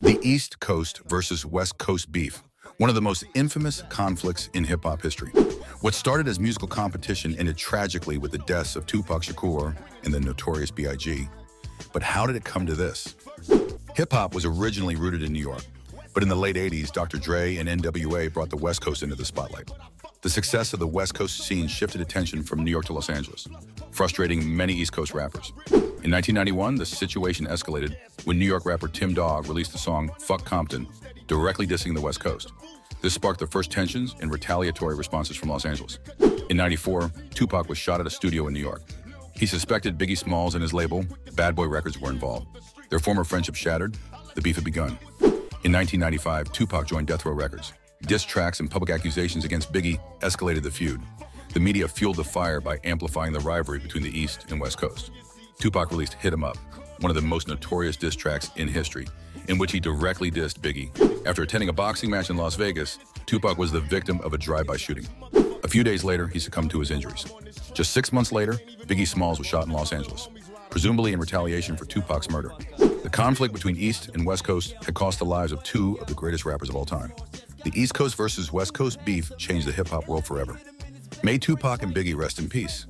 The East Coast versus West Coast beef, one of the most infamous conflicts in hip-hop history. What started as musical competition ended tragically with the deaths of Tupac Shakur and the Notorious B.I.G. But how did it come to this? Hip-hop was originally rooted in New York, but in the late 80s, Dr. Dre and NWA brought the West Coast into the spotlight. The success of the West Coast scene shifted attention from New York to Los Angeles, frustrating many East Coast rappers. In 1991, the situation escalated when New York rapper Tim Dog released the song Fuck Compton, directly dissing the West Coast. This sparked the first tensions and retaliatory responses from Los Angeles. In 94, Tupac was shot at a studio in New York. He suspected Biggie Smalls and his label, Bad Boy Records, were involved. Their former friendship shattered, the beef had begun. In 1995, Tupac joined Death Row Records. Diss tracks and public accusations against Biggie escalated the feud. The media fueled the fire by amplifying the rivalry between the East and West Coast. Tupac released Hit 'Em Up, one of the most notorious diss tracks in history, in which he directly dissed Biggie. After attending a boxing match in Las Vegas, Tupac was the victim of a drive-by shooting. A few days later, he succumbed to his injuries. Just 6 months later, Biggie Smalls was shot in Los Angeles, presumably in retaliation for Tupac's murder. The conflict between East and West Coast had cost the lives of two of the greatest rappers of all time. The East Coast versus West Coast beef changed the hip-hop world forever. May Tupac and Biggie rest in peace.